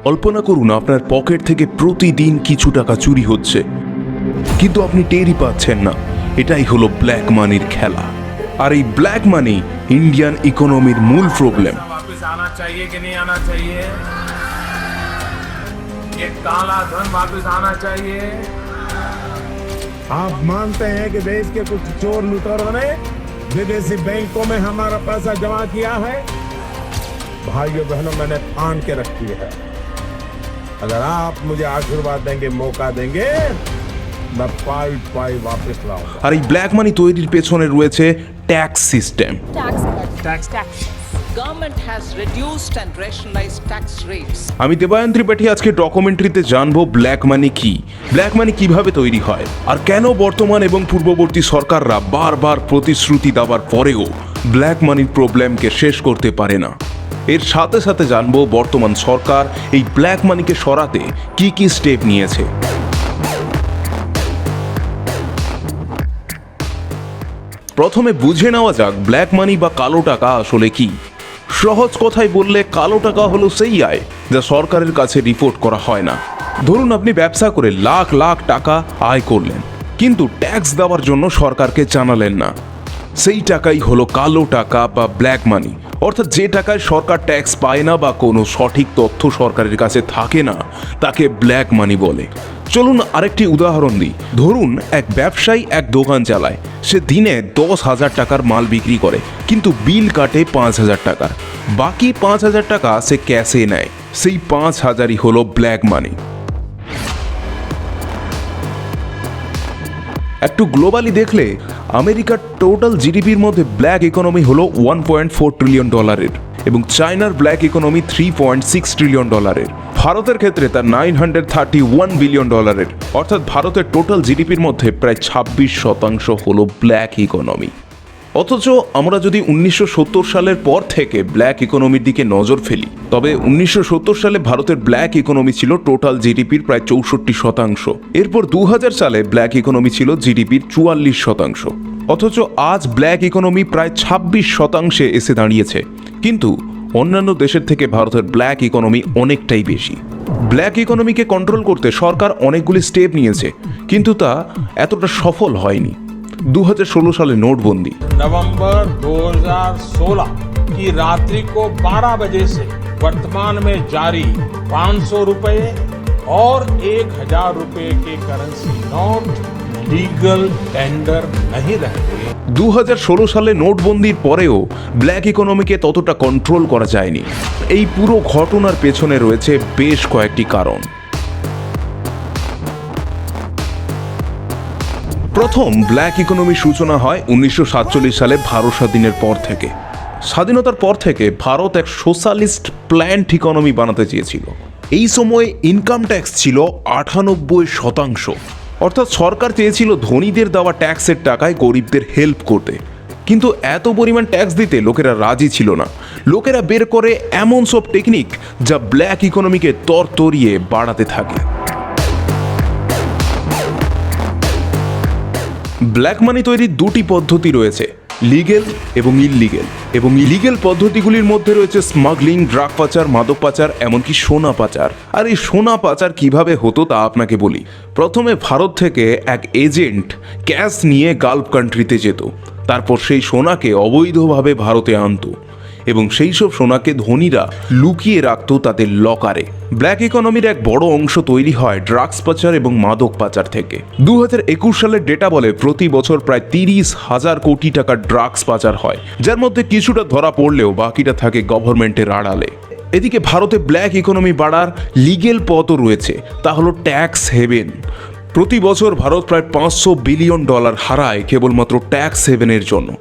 কল্পনা করুন আপনার পকেট থেকে প্রতিদিন কিছু টাকা চুরি হচ্ছে, কিন্তু আপনি টেরই পাচ্ছেন না। এটাই হলো ব্ল্যাক মানির খেলা। আর এই ব্ল্যাক মানি ইন্ডিয়ান ইকোনমির মূল প্রবলেম। वापस आना चाहिए कि नहीं आना चाहिए? ये काला धन वापस आना चाहिए। आप मानते हैं कि देश के कुछ चोर लुटेरों ने विदेशी बैंकों में हमारा पैसा जमा किया है? भाइयों बहनों, मैंने ठान के रखी है, अगर आप मुझे आशीर्वाद देंगे, मौका देंगे, मैं पाई पाई वापस लाऊंगा। আর এই ব্ল্যাক মানি তৈরির পেছনে রয়েছে tax system. Tax. Government has reduced and rationalized tax rates. আমি দেবায়ন ত্রিপাঠী আজকে ডকুমেন্টারিতে জানবো ব্ল্যাক মানি কি, ব্ল্যাক মানি কিভাবে তৈরি হয়, আর কেন বর্তমান এবং পূর্ববর্তী সরকাররা বারবার প্রতিশ্রুতি দেওয়ার পরেও ব্ল্যাক মানির প্রবলেমকে শেষ করতে পারে না। এর সাথে সাথে জানবো বর্তমান সরকার এই ব্ল্যাক মানিকে সরাতে কি কি স্টেপ নিয়েছে। প্রথমে বুঝে নেওয়া যাক ব্ল্যাক মানি বা কালো টাকা আসলে কি। সহজ কথায় বললে কালো টাকা হলো সেই আয় যা সরকারের কাছে রিপোর্ট করা হয় না। ধরুন আপনি ব্যবসা করে লাখ লাখ টাকা আয় করলেন, কিন্তু ট্যাক্স দেওয়ার জন্য সরকারকে জানালেন না। সেই টাকাই হলো কালো টাকা বা ব্ল্যাক মানি, অর্থাৎ যে টাকায় সরকার ট্যাক্স পায় না বা কোনো সঠিক তথ্য সরকারের কাছে থাকে না, তাকে ব্ল্যাক মানি বলে। চলুন আরেকটি উদাহরণ দিই। ধরুন এক ব্যবসায়ী এক দোকান চালায়, সে দিনে 10,000 টাকার মাল বিক্রি করে, কিন্তু বিল কাটে 5,000 টাকার। বাকি 5,000 টাকা সে ক্যাশে নেয়। সেই 5,000ই হলো ব্ল্যাক মানি। একটু গ্লোবালি দেখলে আমেরিকার টোটাল জিডিপির মধ্যে ব্ল্যাক ইকোনমি হলো $1.4 ট্রিলিয়ন এবং চায়নার ব্ল্যাক ইকোনমি $3.6 ট্রিলিয়ন। ভারতের ক্ষেত্রে তার $931 বিলিয়ন, অর্থাৎ ভারতের টোটাল জিডিপির মধ্যে প্রায় 26% হলো ব্ল্যাক ইকোনমি। অথচ আমরা যদি 1970 সালের পর থেকে ব্ল্যাক ইকোনমির দিকে নজর ফেলি, তবে 1970 সালে ভারতের ব্ল্যাক ইকোনমি ছিল টোটাল জিডিপির প্রায় 64%। এরপর 2000 সালে ব্ল্যাক ইকোনমি ছিল জিডিপির 44%। অথচ আজ ব্ল্যাক ইকোনমি প্রায় 26% এসে দাঁড়িয়েছে, কিন্তু অন্যান্য দেশের থেকে ভারতের ব্ল্যাক ইকোনমি অনেকটাই বেশি। ব্ল্যাক ইকোনমিকে কন্ট্রোল করতে সরকার অনেকগুলি স্টেপ নিয়েছে, কিন্তু তা এতটা সফল হয়নি। 2016 সালে নোটবন্দি। नवंबर 2016 की रात्रि को 12 बजे से वर्तमान में जारी 500 रुपए और 1,000 रुपए के करेंसी नोट लीगल टेंडर नहीं रहते। 2016 সালে নোটবন্দির পরেও ব্ল্যাক ইকোনমিকে ততটা কন্ট্রোল করা যায়নি। এই পুরো ঘটনার পেছনে রয়েছে বেশ কয়েকটি কারণ। প্রথম, ব্ল্যাক ইকোনমির সূচনা হয় 1947 সালে ভারত স্বাধীনের পর থেকে। স্বাধীনতার পর থেকে ভারত এক সোশ্যালিস্ট প্ল্যান্ড ইকোনমি বানাতে চেয়েছিল। এই সময় ইনকাম ট্যাক্স ছিল 98%, অর্থাৎ সরকার চেয়েছিল ধনীদের দেওয়া ট্যাক্সের টাকায় গরিবদের হেল্প করতে। কিন্তু এত পরিমাণ ট্যাক্স দিতে লোকেরা রাজি ছিল না। লোকেরা বের করে এমন সব টেকনিক যা ব্ল্যাক ইকোনমিকে তরতরিয়ে বাড়াতে থাকে। ব্ল্যাক মানি তৈরির দুটি পদ্ধতি রয়েছে, লিগেল এবং ইললিগেল। এবং ইলিগেল পদ্ধতিগুলির মধ্যে রয়েছে স্মাগলিং, ড্রাগ পাচার, মাদক পাচার, এমনকি সোনা পাচার। আর এই সোনা পাচার কিভাবে হতো তা আপনাকে বলি। প্রথমে ভারত থেকে এক এজেন্ট ক্যাশ নিয়ে গালফ কান্ট্রিতে যেত, তারপর সেই সোনাকে অবৈধভাবে ভারতে আনতো এবং সেই সব সোনাকে ধনীরা লুকিয়ে রাখতো তাদের লকারে। ব্ল্যাক ইকোনমির এক বড় অংশ তৈরি হয় ড্রাগস পাচার এবং মাদক পাচার থেকে। 2021 সালের ডেটা বলে প্রতি বছর প্রায় 30,000 কোটি টাকার ড্রাগস পাচার হয়, যার মধ্যে কিছুটা ধরা পড়লেও বাকিটা থাকে গভর্নমেন্টের আড়ালে। এদিকে ভারতে ব্ল্যাক ইকোনমি বাড়ার লিগেল পথও রয়েছে, তা হলো ট্যাক্স হেভেন। প্রতি বছর ভারত প্রায় $500 বিলিয়ন হারায় কেবলমাত্র ট্যাক্স হেভেনের জন্য।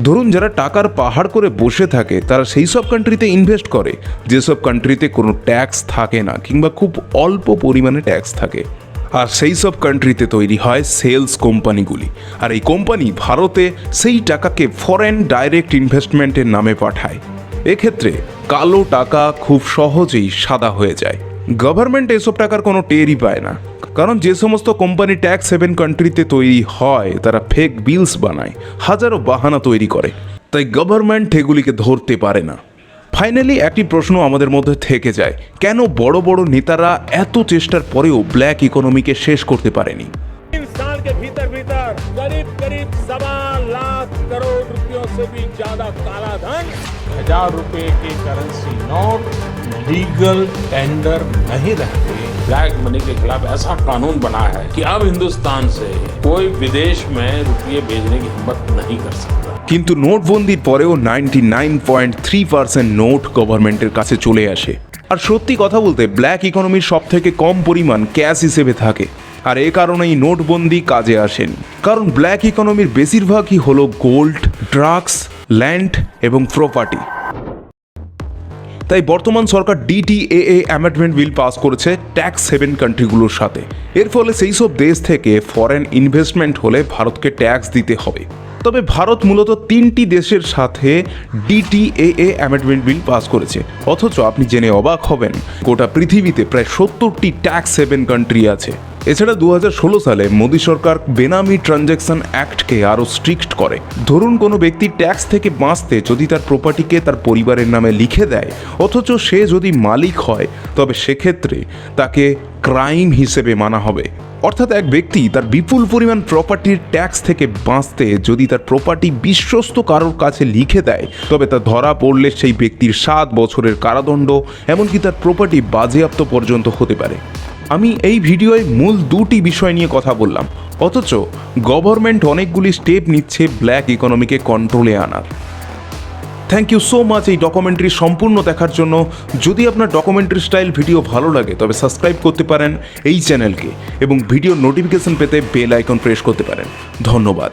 ধরুন যারা টাকার পাহাড় করে বসে থাকে তারা সেই সব কান্ট্রিতে ইনভেস্ট করে যেসব কান্ট্রিতে কোনো ট্যাক্স থাকে না কিংবা খুব অল্প পরিমাণে ট্যাক্স থাকে। আর সেই সব কান্ট্রিতে তৈরি হয় সেলস কোম্পানিগুলি, আর এই কোম্পানি ভারতে সেই টাকাকে ফরেন ডাইরেক্ট ইনভেস্টমেন্টের নামে পাঠায়। এক্ষেত্রে কালো টাকা খুব সহজেই সাদা হয়ে যায়। গভর্নমেন্ট এসব টাকার কোনো টেরই পায় না, কারণ যে সমস্ত কোম্পানি ট্যাক্স হেভেন কান্ট্রিতে তৈরি হয় তারা ফেক বিলস বানায়, হাজারো বাহানা তৈরি করে, তাই গভর্নমেন্ট এগুলিকে ধরতে পারে না। ফাইনালি একটি প্রশ্ন আমাদের মধ্যে থেকে যায়, কেন বড় বড় নেতারা এত চেষ্টার পরেও ব্ল্যাক ইকোনমিকে শেষ করতে পারেনি? 3 साल के भीतर करीब करीब 1.25 लाख करोड़ रुपयों से भी ज्यादा काला धन 1000 रुपए के करेंसी नोट लीगल टेंडर नहीं रहते। ब्लैक मनी के खिलाफ ऐसा कानून बना है कि अब हिंदुस्तान से कोई विदेश में रुपये भेजने की हिम्मत नहीं कर सकता। কিন্তু নোটবন্দির পরেও 99.3% নোট গভর্নমেন্টের কাছে চলে আসে। আর সত্যি কথা বলতে ব্ল্যাক ইকোনমির সব থেকে কম পরিমাণ ক্যাশ হিসেবে থাকে, আর এ কারণেই নোটবন্দি কাজে আসেনি। কারণ ব্ল্যাক ইকোনমির বেশিরভাগই হলো গোল্ড, ড্রাগস, ল্যান্ড এবং প্রপার্টি। তাই বর্তমান সরকার DTAA অ্যামেন্ডমেন্ট বিল পাস করেছে ট্যাক্স হেভেন কান্ট্রিগুলোর সাথে। এর ফলে সেই সব দেশ থেকে ফরেন ইনভেস্টমেন্ট হলে ভারতকে ট্যাক্স দিতে হবে। তবে ভারত মূলত 3টি দেশের সাথে DTAA অ্যামেন্ডমেন্ট বিল পাস করেছে, অথচ আপনি জেনে অবাক হবেন গোটা পৃথিবীতে প্রায় 70টি ট্যাক্স হেভেন কান্ট্রি আছে। এছাড়া 2016 সালে মোদী সরকার বেনামি ট্রানজ্যাকশন অ্যাক্টকে আরও স্ট্রিক্ট করে। ধরুন কোনো ব্যক্তি ট্যাক্স থেকে বাঁচতে যদি তার প্রপার্টিকে তার পরিবারের নামে লিখে দেয়, অথচ সে যদি মালিক হয়, তবে সেক্ষেত্রে তাকে ক্রাইম হিসেবে মানা হবে। অর্থাৎ এক ব্যক্তি তার বিপুল পরিমাণ প্রপার্টির ট্যাক্স থেকে বাঁচতে যদি তার প্রপার্টি বিশ্বস্ত কারোর কাছে লিখে দেয়, তবে তা ধরা পড়লে সেই ব্যক্তির 7 বছরের কারাদণ্ড, এমনকি তার প্রপার্টি বাজেয়াপ্ত পর্যন্ত হতে পারে। আমি এই ভিডিওয় মূল 2টি বিষয় নিয়ে কথা বললাম, অথচ গভর্নমেন্ট অনেকগুলি স্টেপ নিচ্ছে ব্ল্যাক ইকোনমিকে কন্ট্রোলে আনার। থ্যাংক ইউ সো মাচ এই ডকুমেন্টারি সম্পূর্ণ দেখার জন্য। যদি আপনার ডকুমেন্টারি স্টাইল ভিডিও ভালো লাগে তবে সাবস্ক্রাইব করতে পারেন এই চ্যানেলকে এবং ভিডিও নোটিফিকেশন পেতে বেল আইকন প্রেস করতে পারেন। ধন্যবাদ।